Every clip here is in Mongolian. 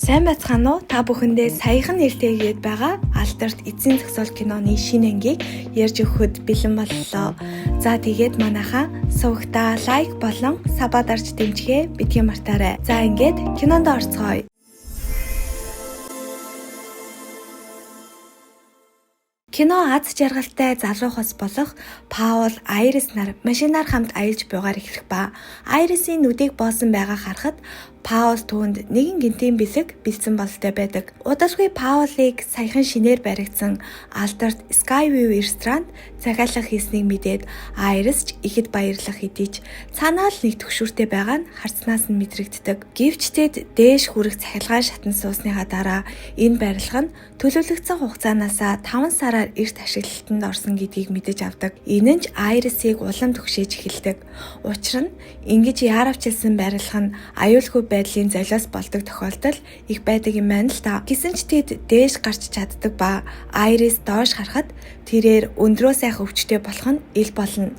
Сайн байцгаана уу? Та бүхэндээ саяхан нэртэйгээд байгаа Алдарт эзэн зохиол киноны шинэ ангийг ярьж өгөхөд бэлэн боллоо. За тэгээд манайхаа сувагтаа лайк болон сабаа дарж дэмжихээ битгий мартаарай. За ингээд кинонд орцгоё. Кино аз жаргалтай залуу хос болох Паул, Айрис нар машинаар хамт аялж буйгаар эхлэх ба Айрисын нүдийг боосон байгаа харахад Паул түүнд нэгэн гинтийн бэлэг бэлдсэн бололтой байдаг. Удалгүй Паулыг саяхан шинээр баригдсан Алдарт Skyway ресторанд захиалга хийснийг мэдээд Айрис ч ихэд баярлах хэдий ч цаанаа л нэг төгшүүртэй байгаа нь харцнаас нь мэдрэгддэг. Гэвч тэд дээш хүрэх цахилгаан шатанд суусныхаа дараа энэ барилга нь төлөвлөгдсөн хугацаанаасаа 5 сараар эрт ашиглалтанд орсон гэдгийг мэдэж авдаг. Энэ нь ч Айрисыг улам түгшээж эхэлдэг. Учир нь ингэж яаравчилсан барилга нь аюулгүй байдлын золиос болдог тохиолдол их байдаг юм байна л та. Гэсэн ч тэд дээш гарч чаддаг ба Айрис доош харахад тэрээр өндрөө сайх өвчтэй болох нь ил болно.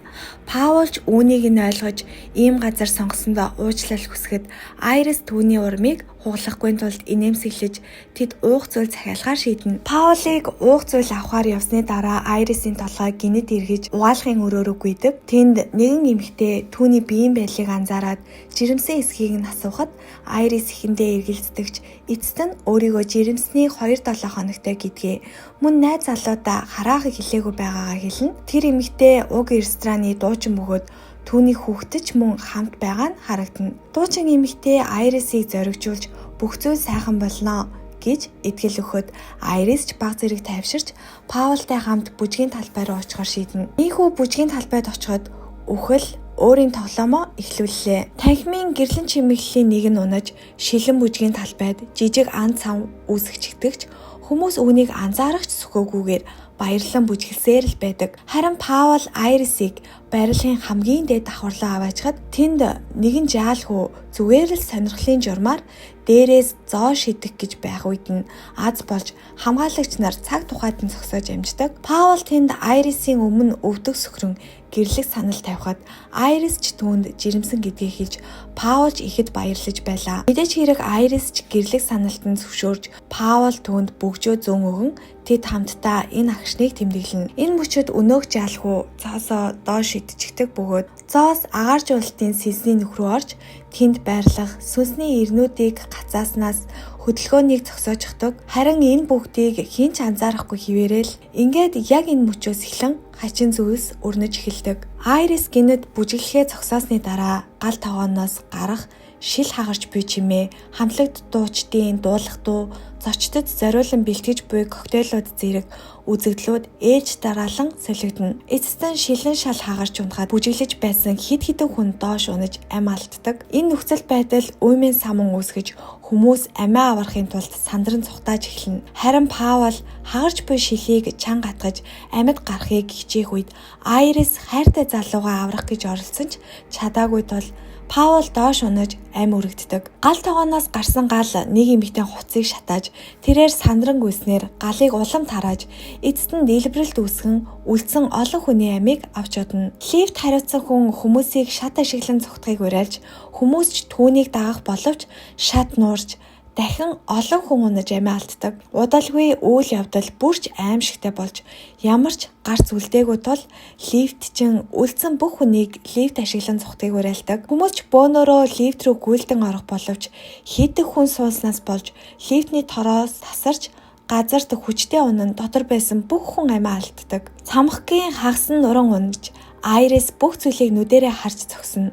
Паул ч үүнийг нь ойлгож ийм газар сонгосондоо уучлал хүсгэд Айрис түүний урмыг хугалахгүй тулд инээмсэглэж тэд уух зүйл захиалгаар шийднэ. Паулыг уух зүйл авахар явсны дараа Айрисын толгой гинэд эргэж угаалгын өрөөрөө гүйдэг. Тэнд нэгэн эмэгтэй түүний биеийн байдлыг анзаараад жирэмсэн эсхийг нь асуухад Айрис ихэндээ эргэлздэгч эцэст нь өөрийгөө жирэмсний 2-7 хоногтой гэдгээ мөн найз залуудаа хараахыг хэлээгүй байгаагаа хэлнэ. Тэр эмэгтэй уг рестораны дуучин бөгөөд түүний хүүхдэд ч мөн хамт байгаа нь харагдана. Дуучин эмэгтэй Айрисыг зоригжуулж бүх зүйл сайхан болно гэж итгэл өгөхөд Айрис ч баг зэрэг тайвширч Паултай хамт бүжгийн талбай руу очихоор шийднэ. Ийхүү бүжгийн талбайд очиход үхэл өөрийн тоглоомоо эхлүүллээ. Танхимын гэрлэн чимэглэлийн нэг нь унаж шилэн бүжгийн талбайд жижиг ан цав үүсгэгчдэгч хүмүүс үүнийг анзаарахч сөхөөгүйгээр баярлан бүжгэлсээр л байдаг. Харин Паул Айрисыг барилгын хамгийн дээд давхарлаа аваачхад тэнд нэгэн жаалхүү зүгээр л сонирхлын журмаар дээрээс зоо шидэх гэж байх үед нь аз болж хамгаалагч нар цаг тухайд нь зогсоож амждаг. Паул тэнд Айрисын өмнө өвдөг сөхрөн гэрлэх санал тавихад Айрис ч түүнд жирэмсэн гэдгийг хэлж Паул ч ихэд баярлаж байлаа. Мэдээж хэрэг Айрис ч гэрлэх саналтанд зөвшөөрж Паул түүнд бөгжөө зөн өгөн тэд хамтдаа энэ агшныг тэмдэглэнэ. Энэ мөчөд өнөөх жаалхуу цаасаа доош идчихдэг бөгөөд зоос агаар жуултын сэлсний нүх рүү орж тэнд байрлах сүнсний ирнүүдийг гацааснаас хөдөлгөөнийг зогсоождог. Харин энэ бүгдийг хэн ч анзаарахгүй хിവэрэл ингээд яг энэ мөчөөс эхлэн хачин зүйлс өрнөж эхэлдэг. Айрис гинэд бүжиглэхээ зогсоосны дараа гал тогооноос гарах шил хагарч буй чимээ, хамтлагт дуучдын дуулах дуу, зочдод зориулан бэлтгэж буй коктейлүүд зэрэг үзэгдлүүд ээж дараалан солигдно. Эцэст нь шилэн шал хагарч унахад бүжиглэж байсан хэд хэдэн хүн доош унаж ам алддаг. Энэ нөхцөл байдал уймын самун үүсгэж хүмүүс амиа аварахын тулд сандран цухтааж эхэлнэ. Харин Паул хагарч буй шилийг чанга атгаж амьд гарахыг хичээх үед Айрис хайртай залуугаа аврах гэж оролцсон ч чадаагүй тул Паул доош унаж ам өргөддөг. Гал тогооноос гарсан гал нэг эмэгтэй хуцыг шатааж тэрээр сандран гүйснээр галыг улам тарааж эцэст нь дэлбэрэлт үүсгэн үлдсэн олон хүний амийг авч одно. Лифт хариуцсан хүн хүмүүсийг шат ашиглан цухтахыг уриалж хүмүүс ч түүнийг дагах боловч шат нуурж дахин олон хүн унаж амиа алддаг. Удалгүй үйл явдал бүрч аимшигтай болж ямар ч гарц үлдээгүй тул лифтчин үлдсэн бүх хүнийг лифт ашиглан цухтыг уриалдаг. Хүмүүс ч бөөнөрөө лифт рүү гүйлдэн орох боловч хэдэн хүн сууснаас болж лифтний тороос тасарч газарт хүчтэй унан дотор байсан бүх хүн амиа алддаг. Цамхгийн хагас нуран унаж Айрис бүх зүйлийг нүдэрээ харж зогсно.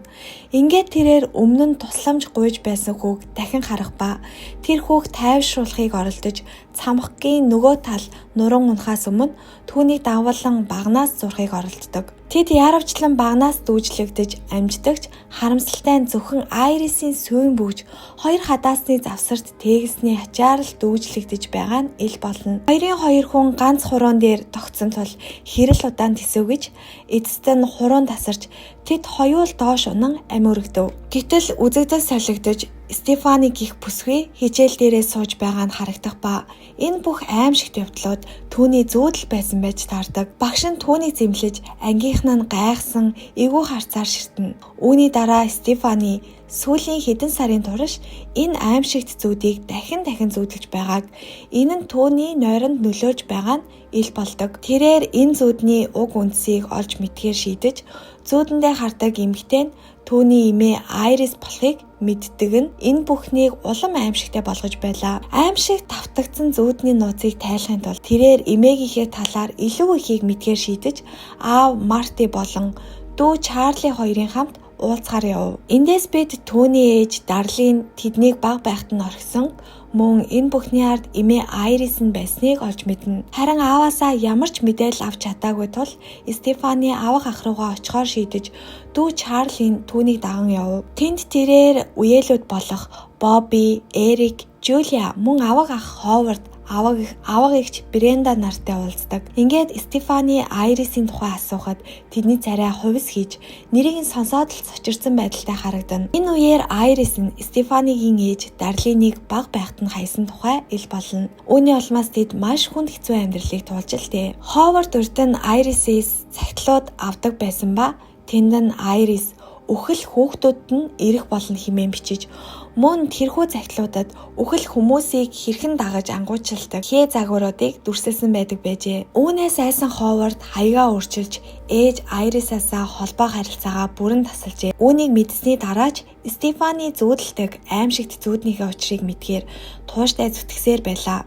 Ингээд тэрээр өмнө нь тусламж гуйж байсан хүүг дахин харах ба тэр хүүг тайвшруулахыг оролдож цамхгийн нөгөө тал нуран унахаас өмнө түүнийг давуулан багнаас зурхыг оролддог. Тэд яаравчлан багнаас дүүжлэгдэж амждагч харамсалтай нь зөвхөн Айрисын сүйн бөгж хоёр хадаасны завсарт тээгсний ачаар л дүүжлэгдэж байгаа нь ил болно. Хоёр хүн ганц хуруун дээр тогтсон тул хэрэл удаан тэсвэгж эцэст нь хуруун тасарч тэд хоёул доош унан ам өргөдөв. Гэтэл үзэгдэл солигдож Стефани гих бүсгүй хичээл дээрээ сууж байгаа нь харагдах ба энэ бүх аимшигт явдлууд түүний зүүдэл байсан байж таардаг. Багш нь түүнийг зэмлэж ангийнхан нь гайхсан эвгүй харцаар ширтэнэ. Үүний дараа Стефани сүүлийн хэдэн сарын турш энэ аимшигт зүүдийг дахин зүүдэлж байгааг, энэ нь түүний нойронд нөлөөж байгаа нь ил болдог. Тэрээр энэ зүүдний уг үндсийг олж мэдгээр шийдэж, зүүдэндээ хардаг эмэгтэй нь түүний эмээ Айрис болохыг мэддэг нь энэ бүхнийг улам аимшигтай болгож байлаа. Аимшиг тавтагдсан зүүдний нууцыг тайлахын тулд тэрээр эмээгийнхээ талаар илүү ихийг мэдгээр шийдэж, аав Марти болон дүү Чарли хоёрын хамт уулзахаар яв. Эндээс бид түүний ээж Дарлин тэднийг бага байхад нь орхисон, мөн энэ бүхний ард эмээ Айрис нь байсныг олж мэднэ. Харин ааваасаа ямар ч мэдээлэл авч чадаагүй тул Стефани авах ах руугаа очихоор шийдэж, дүү Чарлин түүнийг даган яв. Тэнд тэрээр үеэлүүд болох Бобби, Эрик, Жулия мөн авах ах Ховард, аваг эгч Бренда нартай уулздаг. Ингээд Стефани Айрисийн тухай асуухад тэдний царай хувис хийж нэрийг нь сонсоод л цочирсан байдалтай харагдана. Энэ үеэр Айрис нь Стефанигийн ээж Дарлиныг бага байхад нь хайсан тухай ил болно. Үүний улмаас тэд маш хүнд хэцүү амьдралыг туулж л дээ. Ховард урд нь Айрисээс цагтлууд авдаг байсан ба тэнд нь Айрис үхэл хүүхдүүд нь ирэх болно хэмээн бичиж, мөн тэрхүү цагтлуудад үхэл хүмүүсийг хэрхэн дагаж ангуучилдаг хээ загваруудыг дүрсэлсэн байдаг байжээ. Үүнээс айсан Ховард хаягаа өөрчилж ээж Айрисаасаа холбоо харилцаагаа бүрэн тасалжээ. Үүнийг мэдсэний дараач Стефани зүүдэлдэг аимшигт зүүднийхээ учрыг мэдгээр тууштай зүтгэсээр байлаа.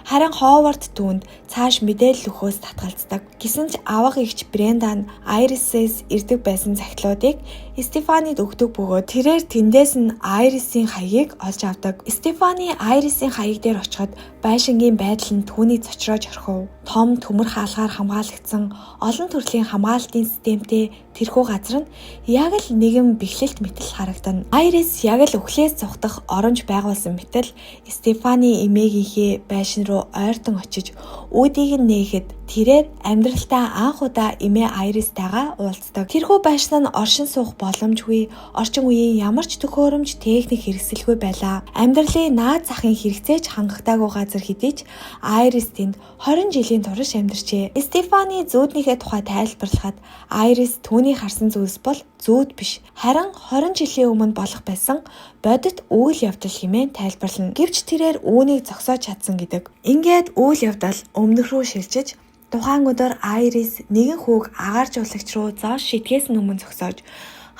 Харин Ховард түүнд цааш мэдээлэл өгөхөөс татгалздаг. Гэсэн ч авах эгч Бренда нь Айрисээс ирдэг байсан цагтлуудыг Стефанид өгдөг бөгөөд тэрээр тэндээс нь Айрисийн хаягийг олж авдаг. Стефани Айрисийн хаяг дээр очиход байшингийн байдал нь түүний цочроож орхив. Том төмөр хаалгаар хамгаалагдсан олон төрлийн хамгаалалтын системтэй тэрхүү газар нь яг л нэгэн бэхлэлт мэтэл харагдана. Айрис яг л өхлөөс цухтах оромж байгуулсан мэтэл Стефани эмээгийнхээ байшин руу ойртон очиж үүдийг нь нээхэд тэрээр амьдралтаа анх удаа эмээ Айристайгаа уулздаг. Тэрхүү байшин нь оршин суух боломжгүй, орчин үеийн ямар ч төхөөрөмж техник хэрэгсэлгүй байлаа. Амьдралын наад захын хэрэгцээч хангагдаагүй газар хэдий ч Айрис тэнд 20 жилийн турш амьдарчээ. Стефани зүүднийхээ тухай тайлбарлахад Айрис түүний харсан зүйлс бол зүүд биш, харин 20 жилийн өмнө болох байсан бодит үйл явдал хэмээн тайлбарлана. Гэвч тэрээр үүнийг зогсоож чадсан гэдэг. Ингээд үйл явдал өмнөх рүү шилжиж, тухайн өдөр Айрис нэгэн хүүг агааржуулагч руу зоош шидгээс өмнө зогсоож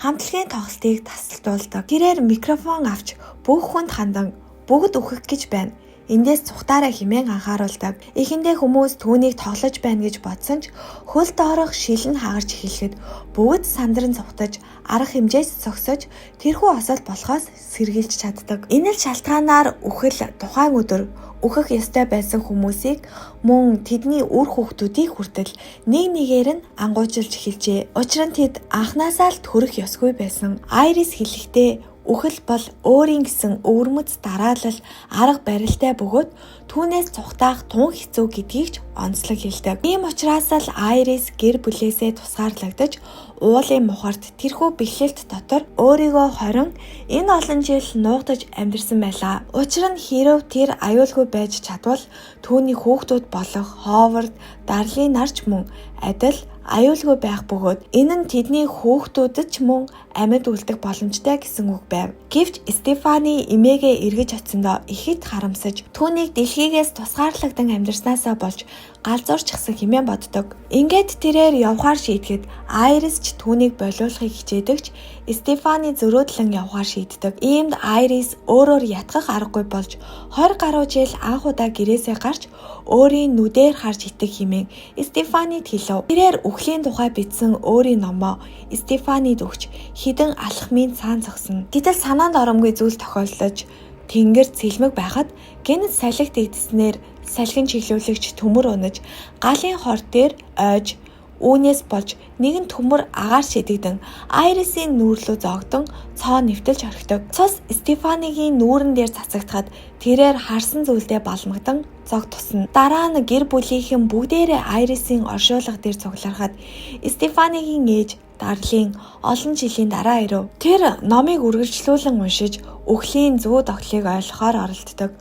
хамтлагийн тоглолтыг тасалдуулдаг. Тэрээр микрофон авч бүх хүнд хандан бүгд үхэх гэж байна, эндээс цухтаараа хэмээн анхааруулдаг. Эхэндээ хүмүүс түүнийг тоглож байна гэж бодсон ч хөл доорох шилэн хагарч эхлэхэд бүгд сандран цухтаж арга хэмжээс зогсож тэрхүү осол болохоос сэргийлж чаддаг. Энэ л шалтгаанаар үхэл тухайн өдөр үхэх ёстой байсан хүмүүсийг мөн тэдний үр хүүхдүүдийг хүртэл нэг нэгээр нь ангуучилж эхэлжээ. Учир нь тэд анхнаасаа л төрөх ёсгүй байсан. Айрис хэлэхдээ үхэл бол өөрийн гэсэн өвөрмөц дараалал арга барилтай бөгөөд түүнээс цухтаах тун хэцүү гэдгийг ч онцлог хэлдэг. Ийм учраас л Айрис гэр бүлээсээ тусгаарлагдаж уулын мухарт тэрхүү бэхлэлт дотор өөрийгөө хорин энэ олон жил нуугдаж амьдарсан байлаа. Учир нь хэрв тэр аюулгүй байж чадвал түүний хүүхдүүд болох Ховард, Дарлин нарч мөн адил аюулгүй байх бөгөөд энэ нь тэдний хүүхдүүдэд ч мөн амьд үлдэх боломжтой гэсэн үг байв. Гэвч Стефани эмээгээ эргэж очсондоо ихэд харамсаж түүнийг дэлхийгээс тусгаарлагдан амьдарснаасаа болж галзуурчихсан хэмээн боддог. Ингээд тэрээр явхаар шийдэхэд Айрис ч түүнийг болиулахыг хичээдэгч Стефани зөрөөдлөн явхаар шийддэг. Иймд Айрис өөрөөр ятгах аргагүй болж 20 гаруй жил анх удаа гэрээсээ гарч өөрийн нүдээр харж итэг хэмээн Стефанид хэлв. Тэрээр үхлийн тухай бичсэн өөрийн номоо Стефанид өгч хідэн алхмын цаан зогсно. Гэтэл санаанд оромгүй зүйл тохиолдож тэнгэр цэлмэг байхад гэнэт салхи дэгдэснээр салхин чиглүүлэгч төмөр унаж галын хор дээр ойж үүнээс болж нэгэн төмөр агаар шидэгдэн Айрисийн нүүр рүү зоогдон цоо нэвтэлж орхидог. Цус Стефанигийн нүүрэн дээр цацагдахад тэрээр харсан зүйлдээ балмагдан зог тусна. Дараа нь гэр бүлийнхэн бүгдээрээ Айрисийн оршуулга дээр цугларахад Стефанигийн ээж Дарлин олон жилийн дараа ирэв. Тэр номыг үргэлжлүүлэн уншиж үхлийн зүү тогтлыг ойлгохоор оролддог.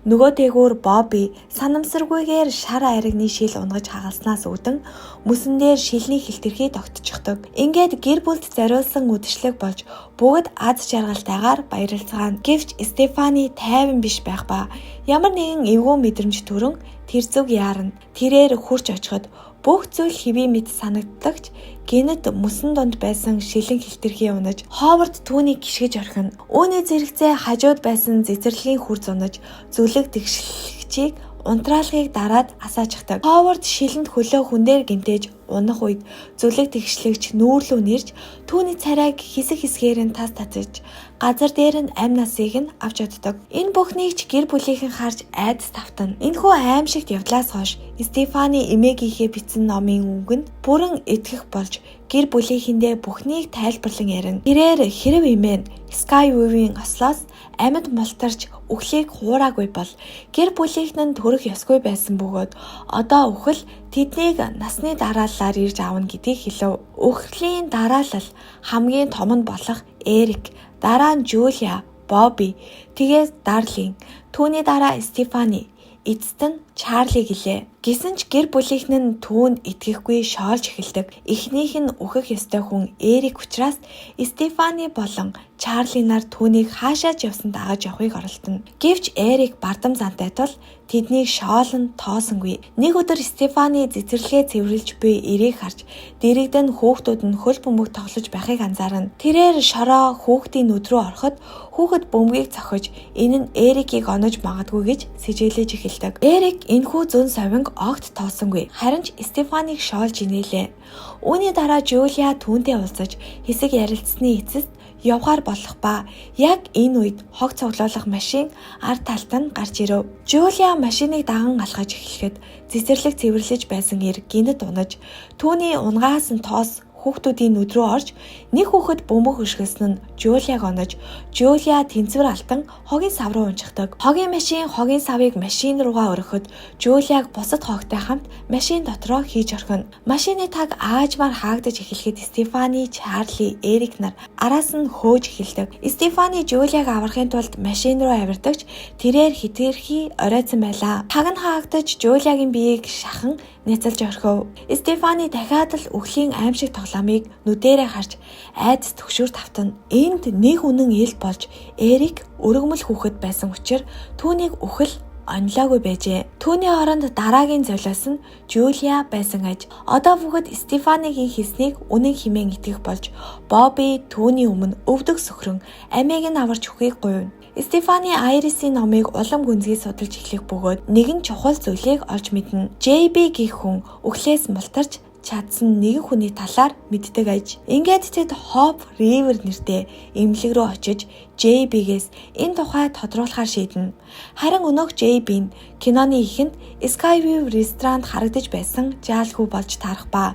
Нөгөө дээгүүр Бобби санамсаргүйгээр шар айрагны шил унгаж хагалснаас үүдэн мөсөн дээр шилний хилтэрхий тогтчихдог. Ингээд гэр бүлд зориулсан үдшилэг болж бүгд аз жаргалтайгаар баярлцгаана. Гэвч Стефани тайван биш байх ба ямар нэгэн эвгүй мэдрэмж төрөн тэр зүг яарна. Тэрээр хурж очиход бүх зүйл хэвээ мэд санагдлагч гинэд мөсөн донд байсан шилэн хилтэрхий унаж Ховард түүнийг гიშгэж орхино. Үүний зэрэгцээ хажууд байсан цэцэрлэгийн хүр зунаж зүлэг тэгшлэгчийг унтраалгыг дараад асааждаг. Ховард шилэнд хөлөө хүн дээр гинтээж унах үед зүлэг тэгшлэгч нүүрлүү нэрж түүний царайг хэсэг хэсгээр нь тас татаж газар дээр нь амь насыг нь авч оддог. Энэ бүхнийг ч гэр бүлийнхэн харж айдас тавтана. Энэхүү аимшигт явдлаас хойш Стефани эмээгийнхээ бичсэн номын үгэнд бүрэн итгэх болж гэр бүлийнхэндээ бүхнийг тайлбарлан ярина. Тэрээр хэрэв эмээ Skyway-ийн ослоос амьд мултарч үхлийг хуураагүй бол гэр бүлийнхэн нь төрөх ёсгүй байсан бөгөөд одоо үхэл тэднийг насны дарааллаар ирж аавна гэдгийг хэлв. Үхлийн дараалал хамгийн том нь болох Эрик, дараа нь Жулия, Бобби, тэгээд Дарлин, түүний дараа Стефани, эцэст нь Чарли гэлээ. Гэсэн ч гэр бүлийнхэн нь түүнд итгэхгүй шоолж эхэлдэг. Эхнийх нь үхэх ёстой хүн Эрик учраас Стефани болон Чарли нар түүнийг хаашаач явсан дагаж явахыг оролдоно. Гэвч Эрик бардам зантай тул тэднийг шоолн тоосонгүй. Нэг өдөр Стефани цэцэрлэгээ цэвэрлж буй Эрик харж дэрэгдэн хүүхдүүд нь хөл бөмбөг тоглож байхыг анзаарна. Тэрээр шороо хүүхдийн нүд рүү ороход хүүхэд бөмбөгийг цохиж энэ нь Эрикийг онож магадгүй гэж сэжиглэж эхэлдэг. Эрик энэхүү зүүн совинг огт тоосонгүй. Харин ч Стефанийг шоолж инээлээ. Үүний дараа Жулия түүнтэй уулзаж хэсэг ярилцсны эцэст явахаар болох ба яг энэ үед хог цуглуулах машин ард талд нь гарч ирэв. Жулия машиныг даган алхаж эхлэхэд цэцэрлэг цэвэрлэж байсан Эрик гинэд унаж түүний унгаас нь тоос хүүхдүүдийн нүд рүү орж нэг хүүхэд бөмбөг хөшгөлсөн нь Жулияг онож Жулия тэнцвэр алтан хогийн сав руу унчихдаг. Хогийн машин хогийн савыг машин руугаа өргөхөд Жулияг бусад хогтой хамт машин дотроо хийж орхино. Машины таг аажмаар хаагдаж эхлэхэд Стефани, Чарли, Эрик нар араас нь хөөж эхэлдэг. Стефани Жулияг аврахын тулд машин руу авирдагч тэрээр хэтэрхий оройцсон байлаа. Таг нь хаагдаж Жулиягийн биеийг шахан няцалж орхив. Стефани дахиад л үхлийн аимшиг тоглоомыг нүдэрээ харж айдас төгшөр тавтана. Энд нэг үнэн ил болж Эрик өргөмөл хүүхэд байсан учраас түүнийг үхэл онлоогүй байжээ. Түүний оронд дараагийн золиос нь Жулия байсан аж. Одоо бүгд Стефанигийн хэлснийг үнэн хэмээн итгэх болж Бобби түүний өмнө өвдөг сөхрөн амийг нь аварч үхийг гуйна. Стефани Айрисийн номыг улам гүнзгий судалж эхлэх бөгөөд нэгэн чухал зүйлийг олж мэднэ. JB гэх хүн үхлээс мултарч чадсан нэгэн хүний талаар мэддэг аж. Ингээд тэд Hope River нэртэй эмнэлэг рүү очиж JB-гээс энэ тухай тодруулахар шийднэ. Харин өнөөх JB нь киноны эхэнд Skyway ресторанд харагдаж байсан жаалхүү болж таарах ба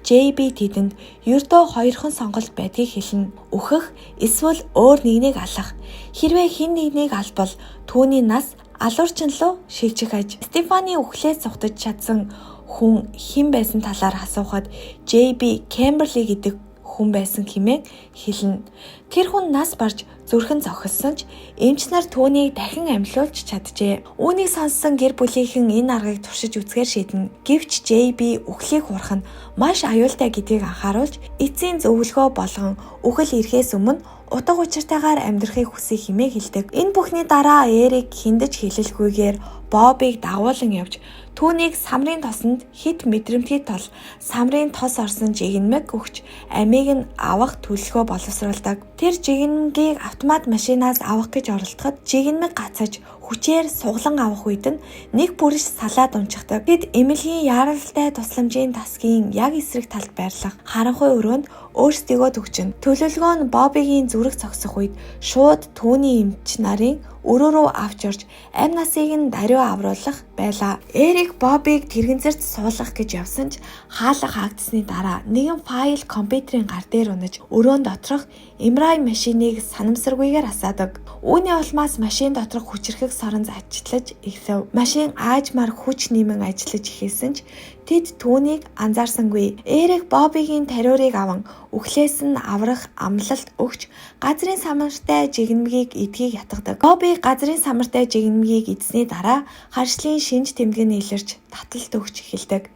JB тэдэнд ердөө хоёрхан сонголт байдгийг хэлнэ. Үхэх эсвэл өөр нэгнийг алах. Хэрвээ хэн нэгнийг албал түүний нас алуурчин руу шилжих аж. Стефани үхлээс зугтаж чадсан хүн хэн байсан талаар асуухад JB Kimberly гэдэг хүн байсан хэмээн хэлнэ. Тэр хүн нас барж зүрхэн зохилсон ч эмч нар түүнийг дахин амьлуулж чаджээ. Үүнийг сонссон гэр бүлийнхэн энэ аргыг туршиж үзэхээр шийднэ. Гэвч JB үхлийг хурах нь маш аюултай гэдгийг анхааруулж эцсийн зөвлөгөө болгон үхэл ирэхээс өмнө утга учиртайгаар амьдрахыг хүсье хэмээн хэлдэг. Энэ бүхний дараа Эрик хиндэж хэлэлгүйгээр Боббиг дагуулan явж түүнийг самрын тосонд хит мэдрэмтгий тол самрын тос орсон жигнэмэг өгч амийг нь авах төлөвлөгөө боловсруулдаг. Тэр жигнэмгийг автомат машинаас авах гэж оролдоход жигнэмэг гацаж хүчээр суглан авах үед нь нэг бүрш салаад унчихдаг. Тэд эмнэлгийн яаралтай тусламжийн тасгийн яг эсрэг талд байрлах харанхуй өрөөнд өөрсдийгөө төгчнө. Төлөвлөгөө нь Боббигийн зүрх зогсох үед шууд түүний эмч нарын өрөө рүү авч орж амь насыг нь даруй авруулах байлаа. Эрик Бобыг тэрэгэнцэрт суулгах гэж явсан ч хаалга хаагдсны дараа нэгэн файл компьютерийн гар дээр унаж өрөөнд доторх MRI машиныг санамсаргүйгээр асаадаг. Үүний улмаас машин доторх хүчирхэг соронз ажиллаж эхлэв. Машин аажмаар хүч нэмэн ажиллаж эхэлсэн ч тэд түүнийг анзаарсангүй. Эрик Бобигийн тариурыг аван үхлээс нь аврах амлалт өгч газрын самартай жигнэмгийг эдгийг ятгадаг. Боби газрын самартай жигнэмгийг эдсний дараа харшлын шинж тэмдэг нь илэрч таталт өгч эхэлдэг.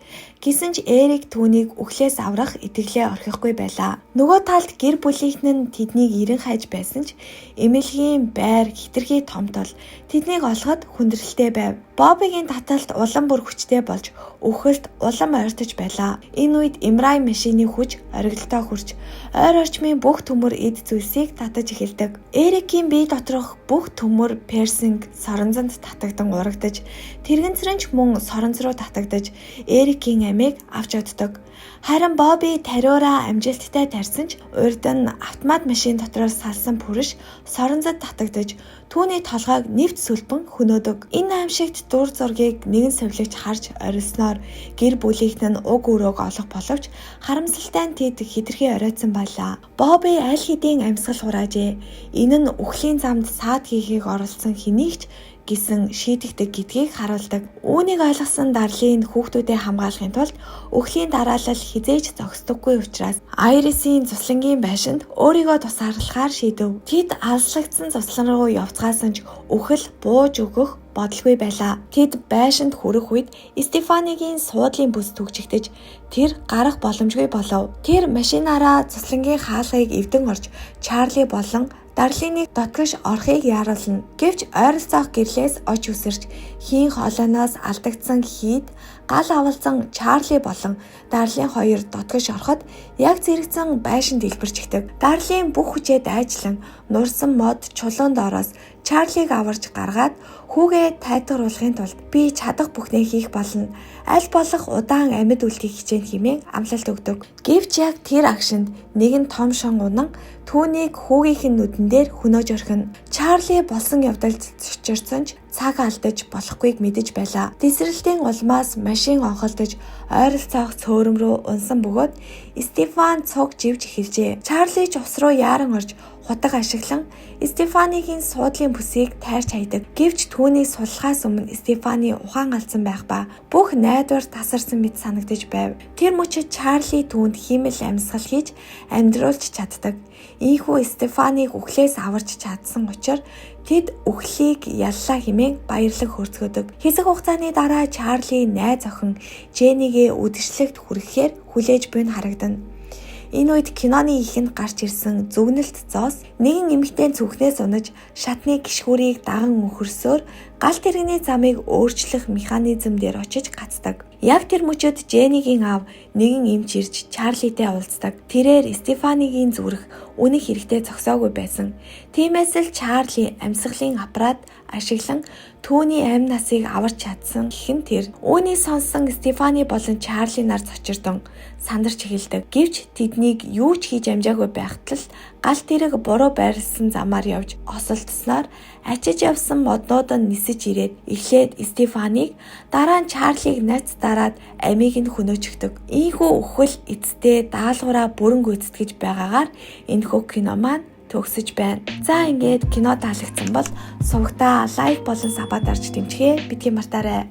Гэсэн ч Эрик түүнийг үхлээс аврах итгэлээ орхихгүй байлаа. Нөгөө талд гэр бүлийнхэн нь тэднийг ирэн хайж байсан ч эмнэлгийн байр хэтэрхий том тул тэднийг олоход хүндрэлтэй байв. Бобигийн таталт улам бүр хүчтэй болж үхэлд улам ойртож байлаа. Энэ үед MRI машины хүч оргилдоо хүрч ойр орчмын бүх төмөр эд зүйлсийг татаж эхэлдэг. Эрикийн бие доторх бүх төмөр персинг соронзонд татагдан урагдаж тэрэгэнцрэнч мөн соронз руу татагдаж Эрикийн амийг авч оддог. Харин Боби тариураа амжилттай тарьсан ч урд нь автомат машин дотроос салсан пүрэш соронзод татагдаж түүний толгойг нэвт сүлбэн хөнөөдөг. Энэ аимшигт дур зургийг нэгэн сувлагч харж орилсноор гэр бүлийнхэн нь уг өрөөг олох боловч харамсалтай нь тэд хэтэрхий оройтсон байлаа. Боби аль хэдийн амьсгал хураажээ. Энэ нь үхлийн замд саад хийхийг оролцсон хэнийг ч гэсэн шийдэгдэг гэдгийг харуулдаг. Үүнийг ойлгосон Дарлин хүүхдүүдэд хамгаалахын тулд үхлийн дараалал хизээж зогсдоггүй учраас Айрисийн цуслангийн байшинд өөрийгөө тусаарлахаар шийдэв. Тэд алслагдсан цуслан руу явцгаасан ч үхэл бууж өгөх бодлого байлаа. Тэд байшинд хүрэх үед Стефанигийн суудлын бүс түгжигдэж тэр гарах боломжгүй болов. Тэр машинаараа цуслангийн хаалгыг эвдэн орж Чарли болон Дарлиныг дотгош орохыг яаруулна. Гэвч ойролцоох гэрлээс оч үсэрч хийн хоолойноос алдагдсан хийд гал авалзан Чарли болон Дарлин хоёр дотгош ороход яг зэрэгцэн байшин дэлбэрчдэг. Дарлин бүх хүчээ дайжлан нурсан мод чулуун доороос Чарлиг аварж гаргаад хүүгээ тайтгаруулахын тулд би чадах бүхнээ хийх болно. Аль болох удаан амьд үлдэх хичээн хэмээн амлалт өгдөг. Гэвч яг тэр агшинд нэгэн том шон унан түүнийг хүүгийнхэн нүдэн дээр хөнөөж орхино. Чарли болсон явдалд цочирсон ч цаг алдаж болохгүйг мэдэж байлаа. Тесрэлтийн улмаас машин онхолдож ойролцоох цөөрөм рүү унсан бөгөөд Стефан цуг живж эхэлжээ. Чарли ч ус руу яаран орж хутаг ашиглан Стефанигийн суудлын бүсийг тайрч хайдаг. Гэвч түүнийг суллахаас өмнө Стефани ухаан алдсан байх ба бүх найдвар тасарсан мэт санагдаж байв. Тэр мөчид Чарли түүнд хиймэл амьсгал хийж амьдруулж чаддаг. Ийхүү Стефанийг үхлээс аварч чадсан учраас тэд үхлийг яллаа хэмээн баярлаг хөрцгөдөг. Хэсэг хугацааны дараа Чарли найз охин Жэнигээ үдшилтэд хүрэхээр хүлээж буй нь харагдана. Энэ үед киноны ихэнд гарч ирсэн зүгнэлт зоос нэгэн эмэгтэй цүнхнээс унаж шатны гишгүүрийг даган өнхөрсөөр галт тэрэгний замыг өөрчлөх механизм дээр очиж гацдаг. Яг тэр мөчөд Жэнигийн аав нэгэн эмч ирж Чарлитэй уулздаг. Тэрээр Стефанигийн зүрх үнэх хэрэгтэй зогсоогүй байсан. Тиймээс л Чарли амьсгалын аппарат ашиглан түүний амь насыг аварч чадсан гэх нь тэр. Үүнийг сонссон Стефани болон Чарли нар цочирдон сандарч эхэлдэг. Гэвч тэднийг юу ч хийж амжаагүй байхад л галт тэрэг буруу байрласан замаар явж осолдсноор ачиж явсан моднууд нь нисэж ирээд эхлээд Стефанийг дараа нь Чарлиг нац дараад амийг нь хөнөөжгдөг. Ийхүү үхэл эцтэй даалгавраа бүрэн гүйцэтгэж байгаагаар энэхүү кино маань төгсөж байна. За ингээд кино таалагдсан бол сувгтаа лайк болон сабад дарж дэмжихээ битгий мартаарай.